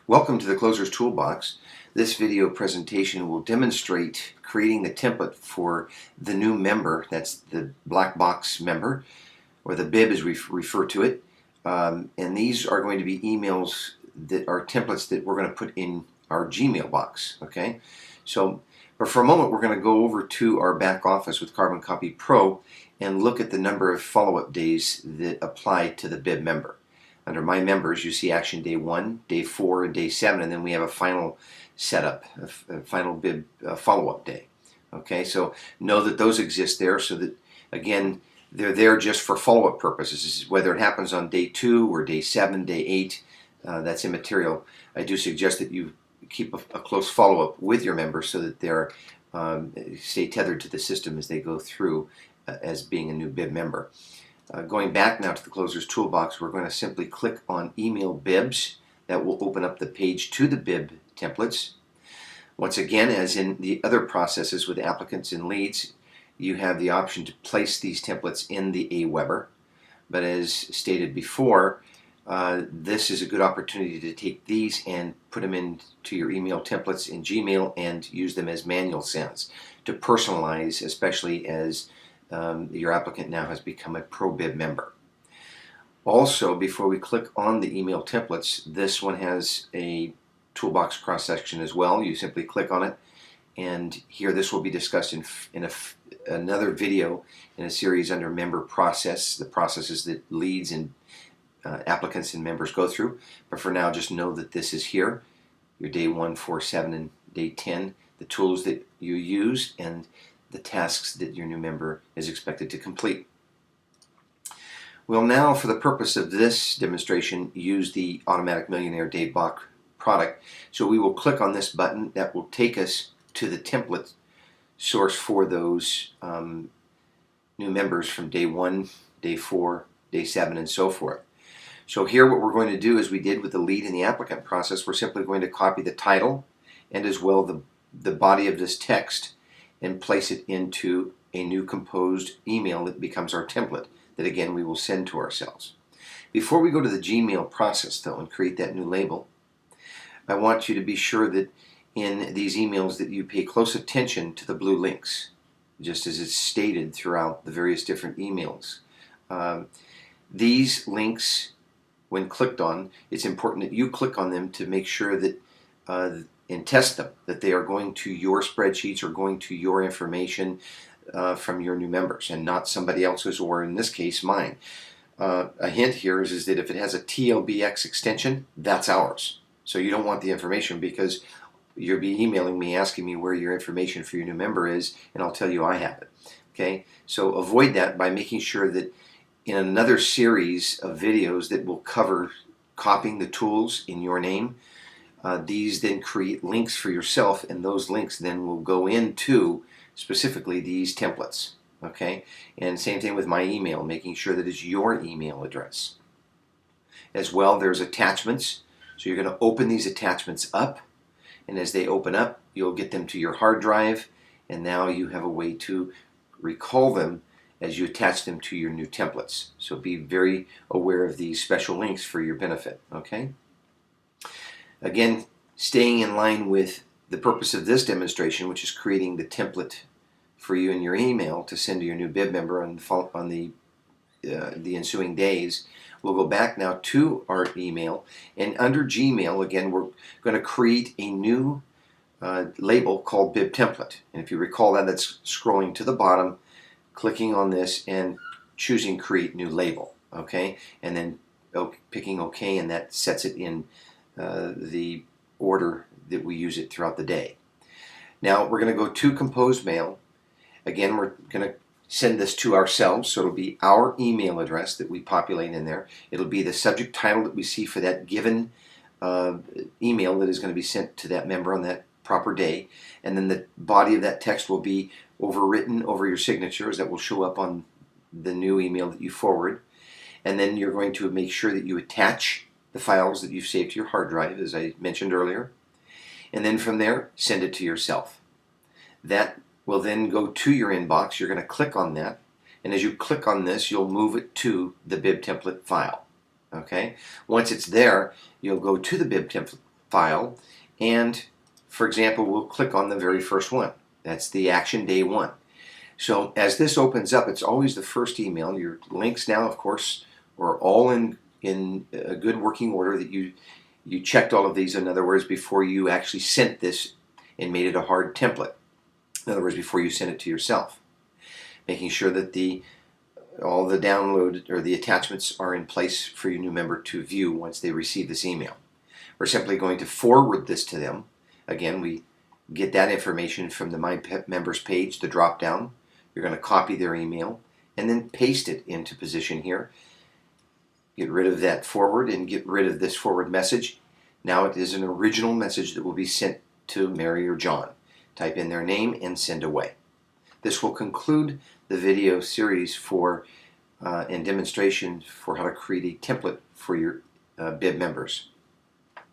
Welcome to the Closer's Toolbox. This video presentation will demonstrate creating the template for the new member, that's the black box member, or the BiB as we refer to it. And these are going to be emails that are templates that we're going to put in our Gmail box. Okay, but for a moment we're going to go over to our back office with Carbon Copy Pro and look at the number of follow-up days that apply to the BiB member. Under My Members, you see Action Day 1, Day 4, and Day 7, and then we have a final setup, a final BiB follow-up day. Okay, so know that those exist there so that, again, they're there just for follow-up purposes. Whether it happens on Day 2 or Day 7, Day 8, that's immaterial. I do suggest that you keep a close follow-up with your members so that they're stay tethered to the system as they go through as being a new BiB member. Going back now to the Closer's Toolbox, we're going to simply click on Email BiBs. That will open up the page to the BiB templates. Once again, as in the other processes with applicants and leads, you have the option to place these templates in the Aweber. But as stated before, this is a good opportunity to take these and put them into your email templates in Gmail and use them as manual sends to personalize, especially as your applicant now has become a Pro BiB member. Also, before we click on the email templates, this one has a toolbox cross section as well. You simply click on it, and here this will be discussed in another video in a series under Member Process, the processes that leads and applicants and members go through. But for now, just know that this is here, your Day 1, 4, 7, and Day 10, the tools that you use, and the tasks that your new member is expected to complete. We'll now, for the purpose of this demonstration, use the Automatic Millionaire Dave Bach product. So we will click on this button. That will take us to the template source for those new members from Day 1, Day 4, Day 7, and so forth. So here what we're going to do, as we did with the lead and the applicant process, we're simply going to copy the title and as well the body of this text and place it into a new composed email that becomes our template that, again, we will send to ourselves. Before we go to the Gmail process, though, and create that new label, I want you to be sure that in these emails that you pay close attention to the blue links, just as it's stated throughout the various different emails. These links, when clicked on, it's important that you click on them to make sure that and test them, that they are going to your spreadsheets or going to your information from your new members and not somebody else's, or in this case mine. A hint here is that if it has a TLBX extension, that's ours. So you don't want the information because you'll be emailing me asking me where your information for your new member is, and I'll tell you I have it. Okay, so avoid that by making sure that in another series of videos that will cover copying the tools in your name, these then create links for yourself, and those links then will go into specifically these templates. Okay, and same thing with my email, making sure that it's your email address. As well, there's attachments, so you're going to open these attachments up, and as they open up, you'll get them to your hard drive, and now you have a way to recall them as you attach them to your new templates. So be very aware of these special links for your benefit. Okay. Again, staying in line with the purpose of this demonstration, which is creating the template for you in your email to send to your new BiB member on the ensuing days, we'll go back now to our email, and under Gmail, again, we're going to create a new label called BiB template. And if you recall that, that's scrolling to the bottom, clicking on this, and choosing Create New Label. Okay, and then picking OK, and that sets it in the order that we use it throughout the day. Now we're going to go to Compose Mail. Again, we're going to send this to ourselves, so it'll be our email address that we populate in there. It'll be the subject title that we see for that given email that is going to be sent to that member on that proper day, and then the body of that text will be overwritten over your signatures that will show up on the new email that you forward. And then you're going to make sure that you attach the files that you've saved to your hard drive, as I mentioned earlier, and then from there send it to yourself. That will then go to your inbox. You're going to click on that, and as you click on this, you'll move it to the BiB template file. Okay, once it's there, you'll go to the BiB file, and for example, we'll click on the very first one. That's the action day 1. So as this opens up, it's always the first email. Your links now, of course, are all in a good working order, that you checked all of these, in other words, before you actually sent this and made it a hard template. In other words, before you send it to yourself. Making sure that all the download or the attachments are in place for your new member to view once they receive this email. We're simply going to forward this to them. Again, we get that information from the My Members page, the drop down. You're going to copy their email and then paste it into position here. Get rid of that forward and get rid of this forward message. Now it is an original message that will be sent to Mary or John. Type in their name and send away. This will conclude the video series and demonstration for how to create a template for your BIB members.